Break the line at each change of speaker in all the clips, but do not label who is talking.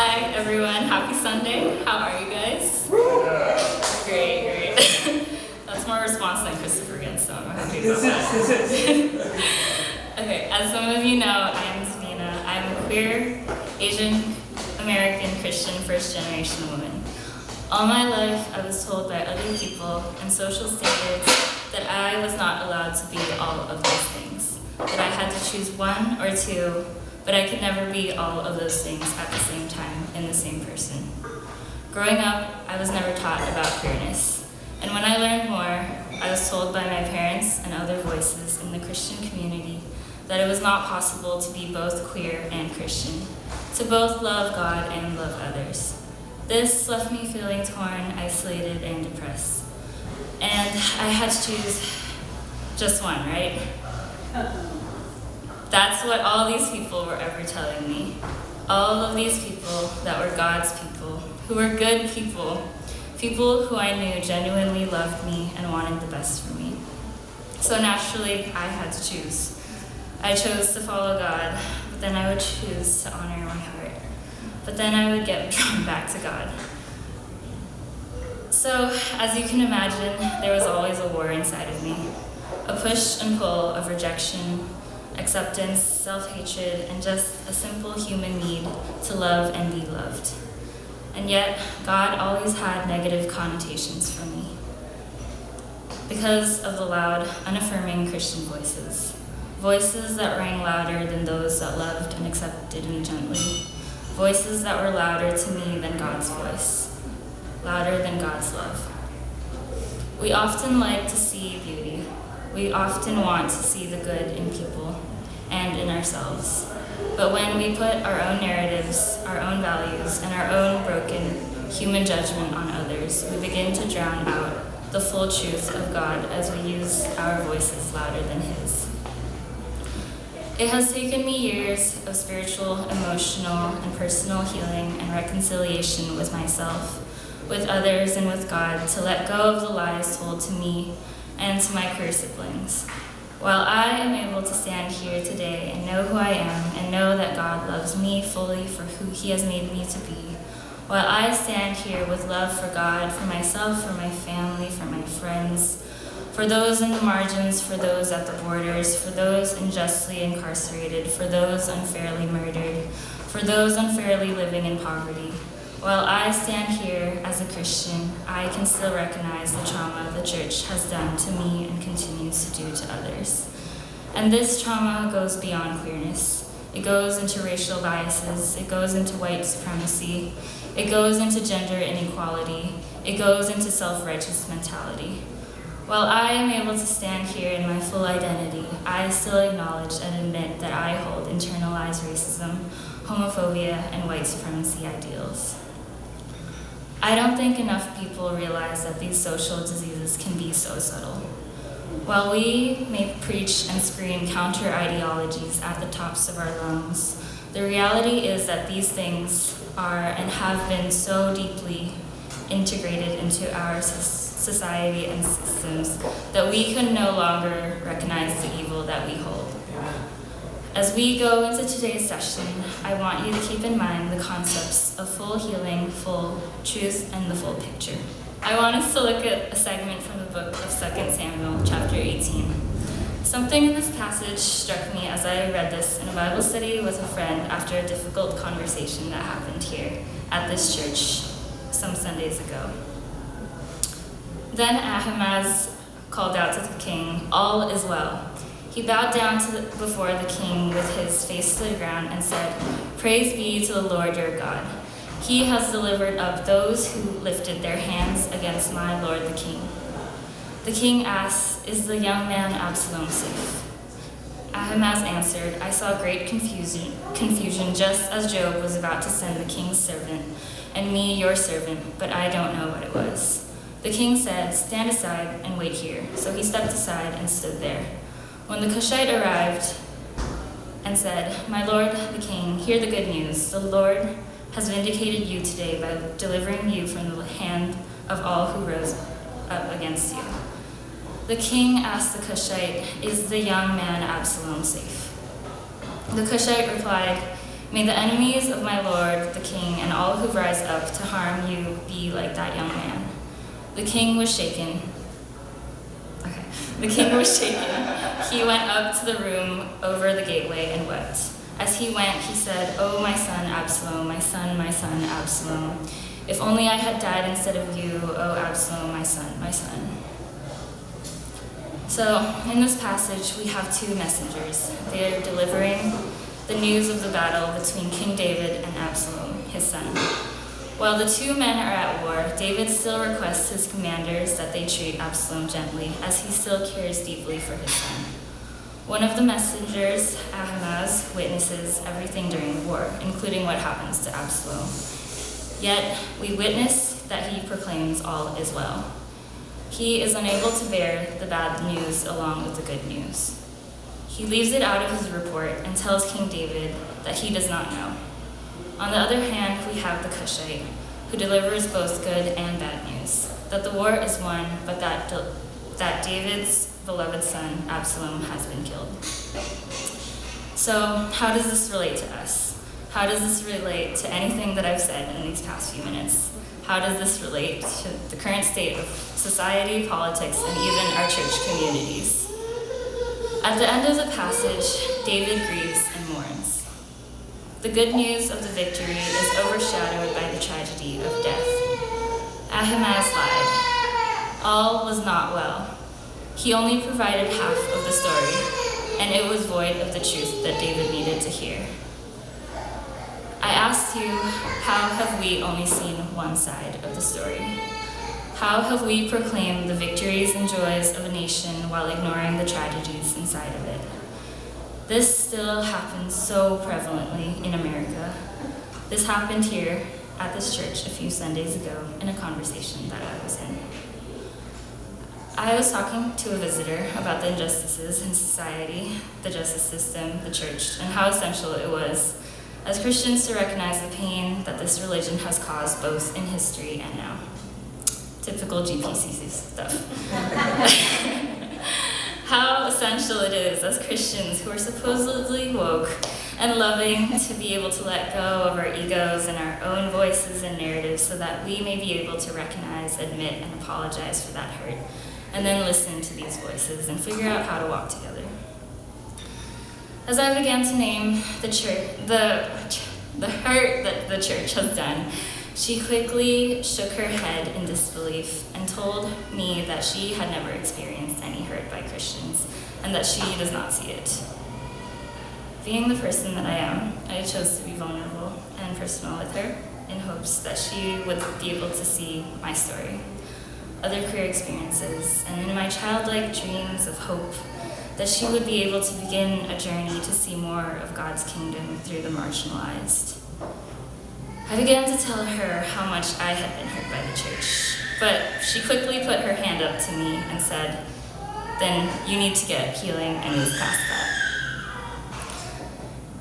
Hi everyone, happy Sunday. How are you guys? Great. That's more response than Christopher gets, so I'm happy about that. Okay, as some of you know, I am Davina. I'm a queer, Asian American Christian first generation woman. All my life, I was told by other people and social standards that I was not allowed to be all of those things, that I had to choose one or two, but I could never be all of those things at the same time in the same person. Growing up, I was never taught about queerness, and when I learned more, I was told by my parents and other voices in the Christian community that it was not possible to be both queer and Christian, to both love God and love others. This left me feeling torn, isolated, and depressed. And I had to choose just one, right? That's what all these people were ever telling me. All of these people that were God's people, who were good people, people who I knew genuinely loved me and wanted the best for me. So naturally, I had to choose. I chose to follow God, but then I would choose to honor my heart. But then I would get drawn back to God. So, as you can imagine, there was always a war inside of me. A push and pull of rejection, acceptance, self-hatred, and just a simple human need to love and be loved. And yet, God always had negative connotations for me because of the loud, unaffirming Christian voices. Voices that rang louder than those that loved and accepted me gently. Voices that were louder to me than God's voice, louder than God's love. We often like to see beauty. We often want to see the good in people and in ourselves. But when we put our own narratives, our own values, and our own broken human judgment on others, we begin to drown out the full truth of God as we use our voices louder than His. It has taken me years of spiritual, emotional, and personal healing and reconciliation with myself, with others, and with God to let go of the lies told to me and to my queer siblings. While I am able to stand here today and know who I am and know that God loves me fully for who He has made me to be, while I stand here with love for God, for myself, for my family, for my friends, for those in the margins, for those at the borders, for those unjustly incarcerated, for those unfairly murdered, for those unfairly living in poverty. While I stand here as a Christian, I can still recognize the trauma the church has done to me and continues to do to others. And this trauma goes beyond queerness. It goes into racial biases, it goes into white supremacy, it goes into gender inequality, it goes into self-righteous mentality. While I am able to stand here in my full identity, I still acknowledge and admit that I hold internalized racism, homophobia, and white supremacy ideals. I don't think enough people realize that these social diseases can be so subtle. While we may preach and scream counter ideologies at the tops of our lungs, the reality is that these things are and have been so deeply integrated into our society and systems that we can no longer recognize the evil that we hold. As we go into today's session, I want you to keep in mind the concepts of full healing, full truth, and the full picture. I want us to look at a segment from the book of 2 Samuel, chapter 18. Something in this passage struck me as I read this in a Bible study with a friend after a difficult conversation that happened here at this church some Sundays ago. Then Ahimaaz called out to the king, "All is well." He bowed down before the king with his face to the ground and said, "Praise be to the Lord your God. He has delivered up those who lifted their hands against my lord the king." The king asked, "Is the young man Absalom safe?" Ahimaaz answered, "I saw great confusion just as Job was about to send the king's servant, and me your servant, but I don't know what it was." The king said, "Stand aside and wait here." So he stepped aside and stood there. When the Cushite arrived and said, "My lord the king, hear the good news. The Lord has vindicated you today by delivering you from the hand of all who rose up against you." The king asked the Cushite, "Is the young man Absalom safe?" The Cushite replied, May the enemies of my Lord, the king, and all who rise up to harm you be like that young man. The king was shaken. Okay. The king was shaken. He went up to the room over the gateway and wept. As he went, he said, "Oh, my son Absalom, my son, Absalom. If only I had died instead of you, oh, Absalom, my son, my son." So, in this passage, we have two messengers. They are delivering the news of the battle between King David and Absalom, his son. While the two men are at war, David still requests his commanders that they treat Absalom gently, as he still cares deeply for his son. One of the messengers, Ahimaaz, witnesses everything during the war, including what happens to Absalom. Yet, we witness that he proclaims all is well. He is unable to bear the bad news along with the good news. He leaves it out of his report and tells King David that he does not know. On the other hand, we have the Cushite, who delivers both good and bad news, that the war is won, but that David's beloved son, Absalom, has been killed. So, how does this relate to us? How does this relate to anything that I've said in these past few minutes? How does this relate to the current state of society, politics, and even our church communities? At the end of the passage, David grieves and mourns. The good news of the victory is overshadowed by the tragedy of death. Ahimaaz lied. All was not well. He only provided half of the story, and it was void of the truth that David needed to hear. I asked you, how have we only seen one side of the story? How have we proclaimed the victories and joys of a nation while ignoring the tragedies inside of it? This still happens so prevalently in America. This happened here at this church a few Sundays ago in a conversation that I was in. I was talking to a visitor about the injustices in society, the justice system, the church, and how essential it was as Christians to recognize the pain that this religion has caused both in history and now. Typical GPCC stuff. How essential it is as Christians who are supposedly woke and loving to be able to let go of our egos and our own voices and narratives so that we may be able to recognize, admit, and apologize for that hurt, and then listen to these voices and figure out how to walk together. As I began to name the hurt that the church has done, she quickly shook her head in disbelief and told me that she had never experienced any hurt by Christians and that she does not see it. Being the person that I am, I chose to be vulnerable and personal with her in hopes that she would be able to see my story, other queer experiences, and in my childlike dreams of hope, that she would be able to begin a journey to see more of God's kingdom through the marginalized. I began to tell her how much I had been hurt by the church, but she quickly put her hand up to me and said, "Then you need to get healing and move past that."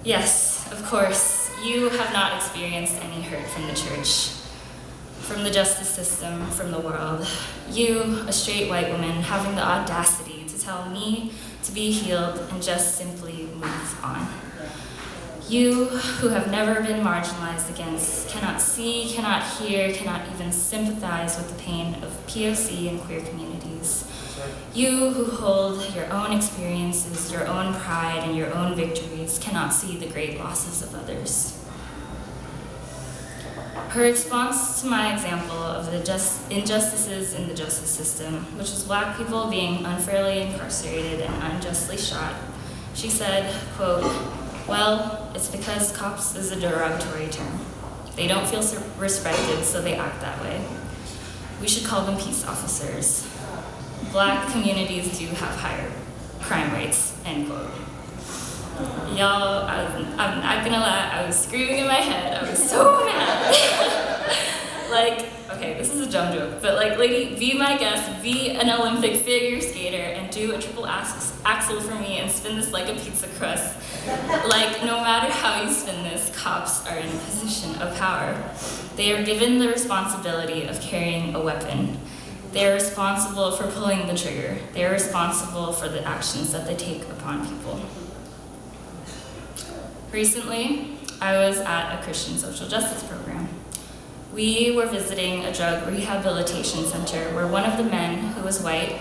Yes, of course, you have not experienced any hurt from the church, from the justice system, from the world. You, a straight white woman, having the audacity to tell me to be healed and just simply move on. You, who have never been marginalized against, cannot see, cannot hear, cannot even sympathize with the pain of POC and queer communities. You, who hold your own experiences, your own pride, and your own victories, cannot see the great losses of others. Her response to my example of the injustices in the justice system, which was Black people being unfairly incarcerated and unjustly shot, she said, quote, "Well, it's because cops is a derogatory term. They don't feel respected, so they act that way. We should call them peace officers. Black communities do have higher crime rates," end quote. Y'all, I'm not gonna lie, I was screaming in my head. I was so mad. Okay, this is a dumb joke, but lady, be my guest, be an Olympic figure skater, and do a triple axel for me and spin this like a pizza crust. No matter how you spin this, cops are in a position of power. They are given the responsibility of carrying a weapon. They are responsible for pulling the trigger. They are responsible for the actions that they take upon people. Recently, I was at a Christian social justice program. We were visiting a drug rehabilitation center where one of the men, who was white,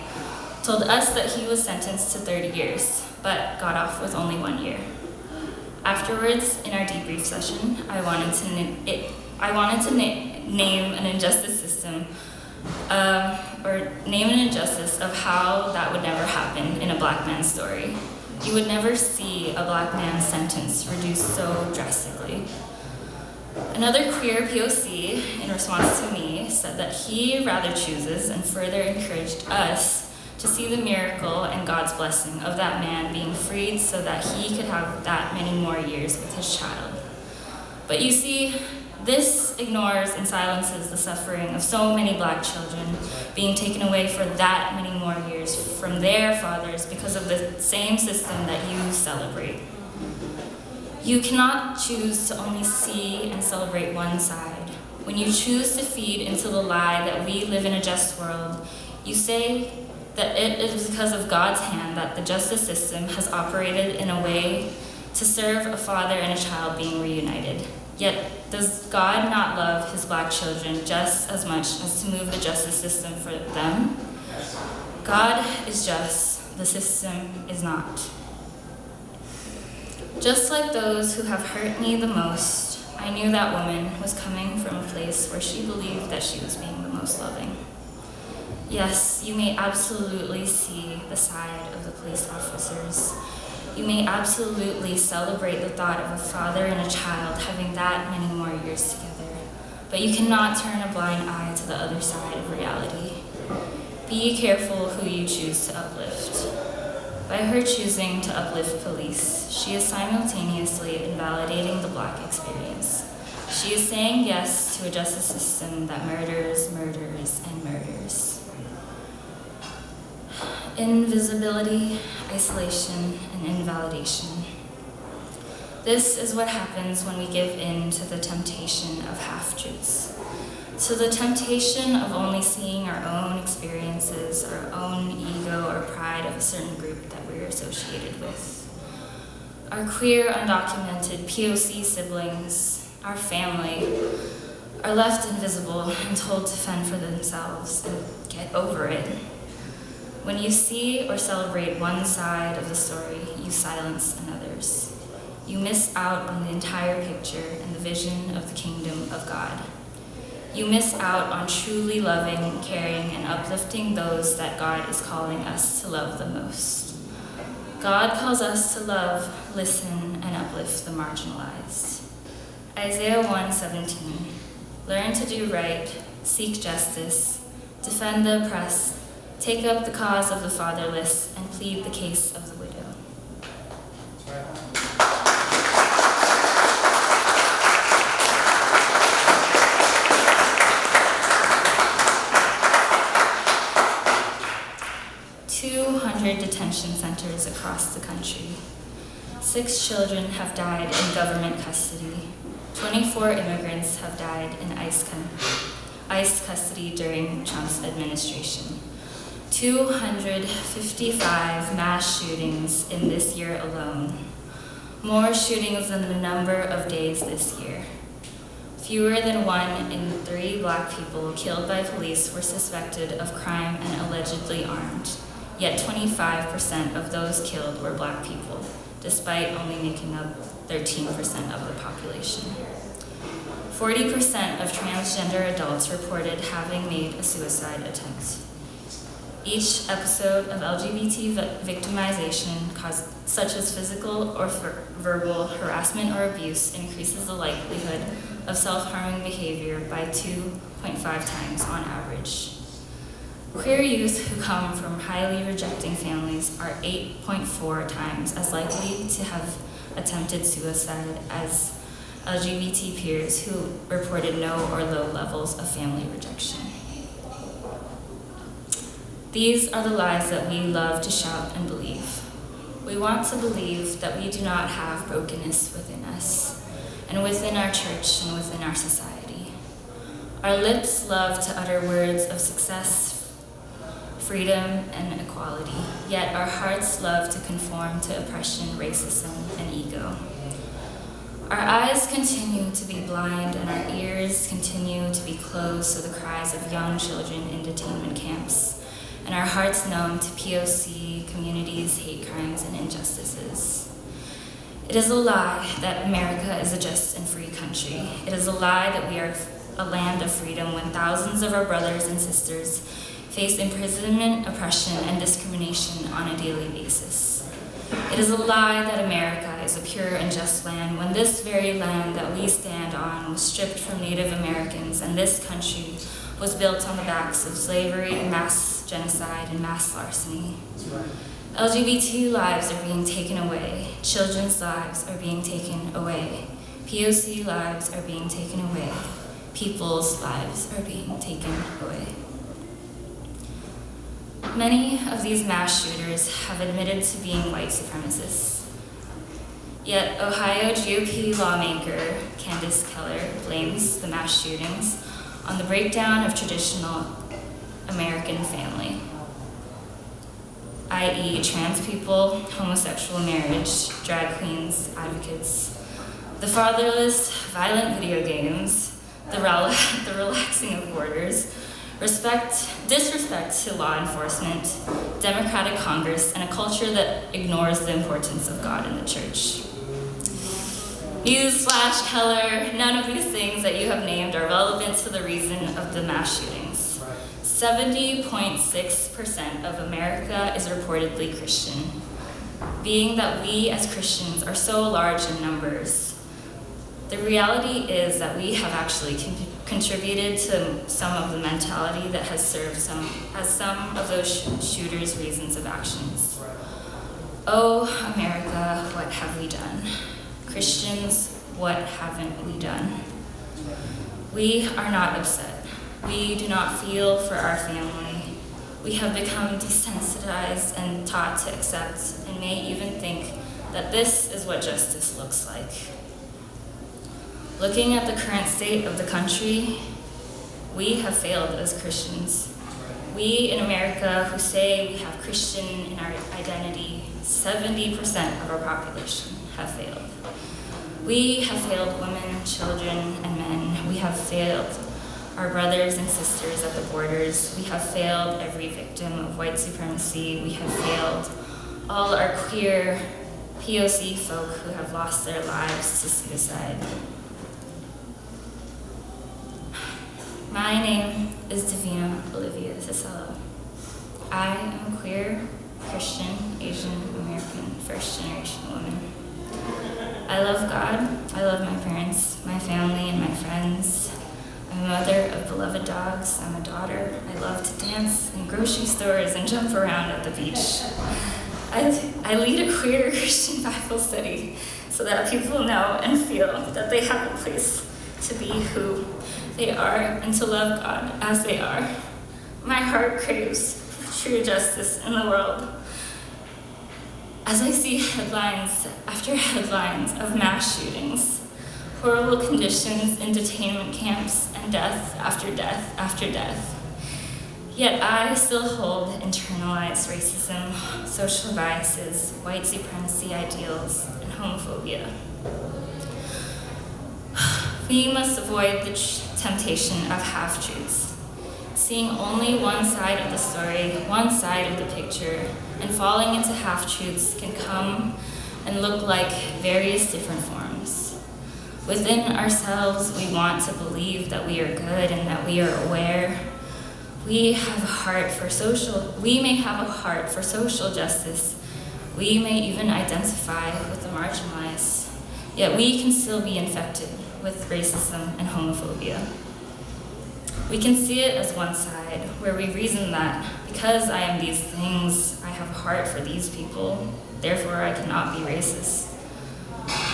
told us that he was sentenced to 30 years, but got off with only 1 year. Afterwards, in our debrief session, I wanted to name an injustice system, or name an injustice of how that would never happen in a black man's story. You would never see a black man's sentence reduced so drastically. Another queer POC, in response to me, said that he rather chooses and further encouraged us to see the miracle and God's blessing of that man being freed so that he could have that many more years with his child. But you see, this ignores and silences the suffering of so many black children being taken away for that many more years from their fathers because of the same system that you celebrate. You cannot choose to only see and celebrate one side. When you choose to feed into the lie that we live in a just world, you say that it is because of God's hand that the justice system has operated in a way to serve a father and a child being reunited. Yet, does God not love his black children just as much as to move the justice system for them? God is just, the system is not. Just like those who have hurt me the most, I knew that woman was coming from a place where she believed that she was being the most loving. Yes, you may absolutely see the side of the police officers. You may absolutely celebrate the thought of a father and a child having that many more years together, but you cannot turn a blind eye to the other side of reality. Be careful who you choose to uplift. By her choosing to uplift police, she is simultaneously invalidating the black experience. She is saying yes to a justice system that murders, murders, and murders. Invisibility, isolation, and invalidation. This is what happens when we give in to the temptation of half-truths, to the temptation of only seeing our own experiences, our own ego or pride of a certain group that we're associated with. Our queer, undocumented POC siblings, our family, are left invisible and told to fend for themselves and get over it. When you see or celebrate one side of the story, you silence another's. You miss out on the entire picture and the vision of the kingdom of God. You miss out on truly loving, caring, and uplifting those that God is calling us to love the most. God calls us to love, listen, and uplift the marginalized. Isaiah 1:17. Learn to do right, seek justice, defend the oppressed, take up the cause of the fatherless, and plead the case of the widow. 200 detention centers across the country. 6 children have died in government custody. 24 immigrants have died in ICE custody during Trump's administration. 255 mass shootings in this year alone. More shootings than the number of days this year. Fewer than 1 in 3 black people killed by police were suspected of crime and allegedly armed. Yet 25% of those killed were black people, despite only making up 13% of the population. 40% of transgender adults reported having made a suicide attempt. Each episode of LGBT victimization, such as physical or verbal harassment or abuse, increases the likelihood of self-harming behavior by 2.5 times on average. Queer youth who come from highly rejecting families are 8.4 times as likely to have attempted suicide as LGBT peers who reported no or low levels of family rejection. These are the lies that we love to shout and believe. We want to believe that we do not have brokenness within us, and within our church and within our society. Our lips love to utter words of success, freedom, and equality, yet our hearts love to conform to oppression, racism, and ego. Our eyes continue to be blind and our ears continue to be closed to the cries of young children in detainment camps, and our hearts numb to POC communities' hate crimes and injustices. It is a lie that America is a just and free country. It is a lie that we are a land of freedom when thousands of our brothers and sisters face imprisonment, oppression, and discrimination on a daily basis. It is a lie that America is a pure and just land when this very land that we stand on was stripped from Native Americans, and this country was built on the backs of slavery, mass genocide, and mass larceny. LGBT lives are being taken away. Children's lives are being taken away. POC lives are being taken away. People's lives are being taken away. Many of these mass shooters have admitted to being white supremacists. Yet Ohio GOP lawmaker Candace Keller blames the mass shootings on the breakdown of traditional American family, i.e. trans people, homosexual marriage, drag queens, advocates, the fatherless, violent video games, the relaxing of borders, disrespect to law enforcement, democratic Congress, and a culture that ignores the importance of God and the church. Newsflash, Keller, none of these things that you have named are relevant to the reason of the mass shootings. 70.6% of America is reportedly Christian. Being that we as Christians are so large in numbers, the reality is that we have actually contributed to some of the mentality that has served as some of those shooters' reasons of actions. Oh, America, what have we done? Christians, what haven't we done? We are not upset. We do not feel for our family. We have become desensitized and taught to accept and may even think that this is what justice looks like. Looking at the current state of the country, we have failed as Christians. We in America who say we have Christian in our identity, 70% of our population have failed. We have failed women, children, and men. We have failed our brothers and sisters at the borders. We have failed every victim of white supremacy. We have failed all our queer POC folk who have lost their lives to suicide. My name is Davina Olivia Cisello. I am a queer, Christian, Asian American, first-generation woman. I love God. I love my parents, my family, and my friends. I'm a mother of beloved dogs. I'm a daughter. I love to dance in grocery stores and jump around at the beach. I lead a queer Christian Bible study so that people know and feel that they have a place to be who they are and to love God as they are. My heart craves for true justice in the world. As I see headlines after headlines of mass shootings, horrible conditions in detainment camps, and death after death after death, yet I still hold internalized racism, social biases, white supremacy ideals, and homophobia. We must avoid the temptation of half-truths, seeing only one side of the story, one side of the picture, and falling into half-truths can come and look like various different forms. Within ourselves, we want to believe that we are good and that we are aware. We may have a heart for social justice. We may even identify with the marginalized, yet we can still be infected with racism and homophobia. We can see it as one side, where we reason that because I am these things, I have a heart for these people, therefore I cannot be racist.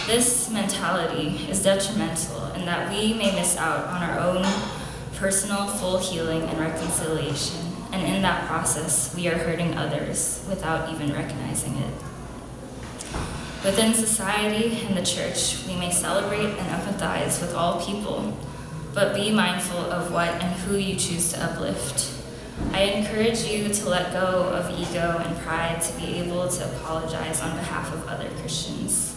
This mentality is detrimental in that we may miss out on our own personal full healing and reconciliation, and in that process, we are hurting others without even recognizing it. Within society and the church, we may celebrate and empathize with all people, but be mindful of what and who you choose to uplift. I encourage you to let go of ego and pride to be able to apologize on behalf of other Christians,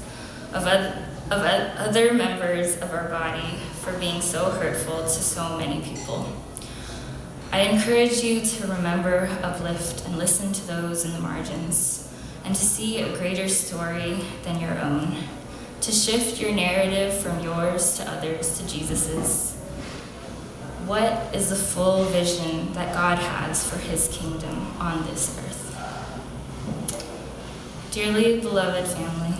other members of our body for being so hurtful to so many people. I encourage you to remember, uplift, and listen to those in the margins, and to see a greater story than your own, to shift your narrative from yours to others to Jesus's. What is the full vision that God has for his kingdom on this earth? Dearly beloved family,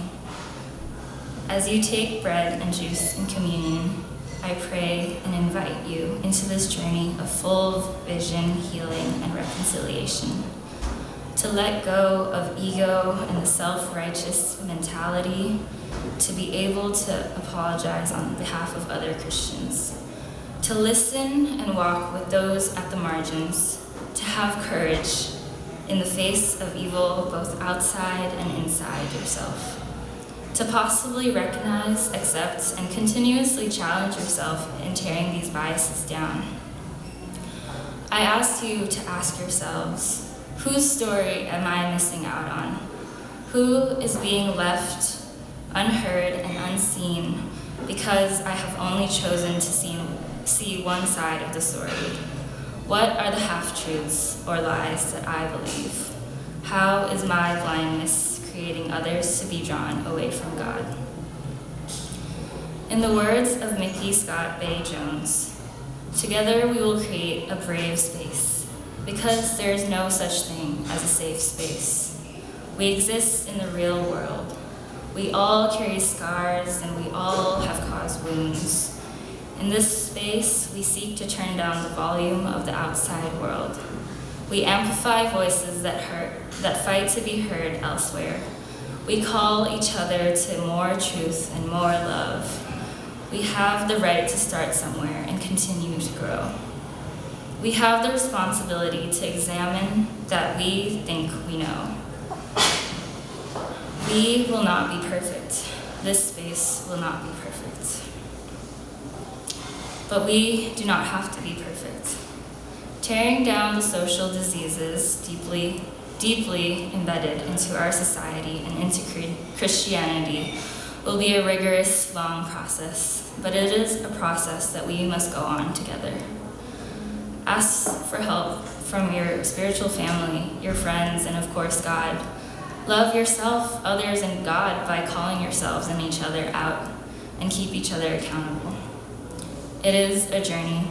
as you take bread and juice in communion, I pray and invite you into this journey of full vision, healing, and reconciliation. To let go of ego and the self-righteous mentality, to be able to apologize on behalf of other Christians, to listen and walk with those at the margins, to have courage in the face of evil both outside and inside yourself, to possibly recognize, accept, and continuously challenge yourself in tearing these biases down. I ask you to ask yourselves, whose story am I missing out on? Who is being left unheard and unseen because I have only chosen to see one side of the story? What are the half-truths or lies that I believe? How is my blindness creating others to be drawn away from God? In the words of Mickey Scott Bay Jones, together we will create a brave space, because there is no such thing as a safe space. We exist in the real world. We all carry scars and we all have caused wounds. In this space, we seek to turn down the volume of the outside world. We amplify voices that hurt, that fight to be heard elsewhere. We call each other to more truth and more love. We have the right to start somewhere and continue to grow. We have the responsibility to examine that we think we know. We will not be perfect. This space will not be perfect. But we do not have to be perfect. Tearing down the social diseases deeply embedded into our society and into Christianity will be a rigorous, long process, but it is a process that we must go on together. Ask for help from your spiritual family, your friends, and of course God. Love yourself, others, and God by calling yourselves and each other out, and keep each other accountable. It is a journey.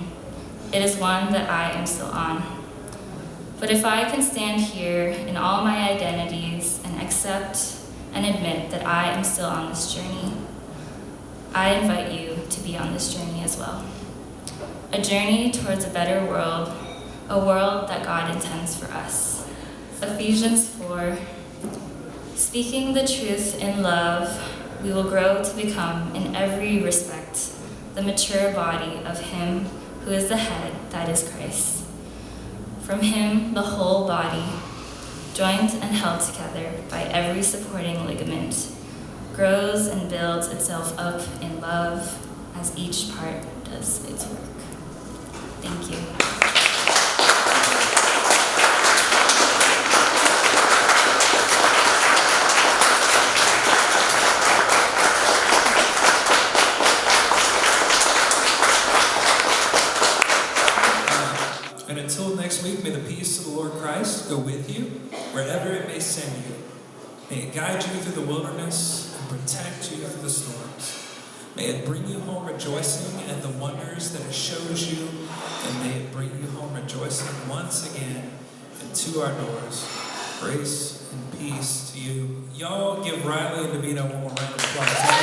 It is one that I am still on. But if I can stand here in all my identities and accept and admit that I am still on this journey, I invite you to be on this journey as well. A journey towards a better world, a world that God intends for us. Ephesians 4, speaking the truth in love, we will grow to become, in every respect, the mature body of Him who is the head, that is Christ. From Him, the whole body, joined and held together by every supporting ligament, grows and builds itself up in love as each part does its work. Thank you.
And until next week, may the peace of the Lord Christ go with you wherever it may send you. May it guide you through the wilderness and protect you through the storms. May it bring you home rejoicing at the wonders that it shows you, and may it bring you home rejoicing once again into our doors. Grace and peace to you. Y'all give Riley and Davina one more round of applause.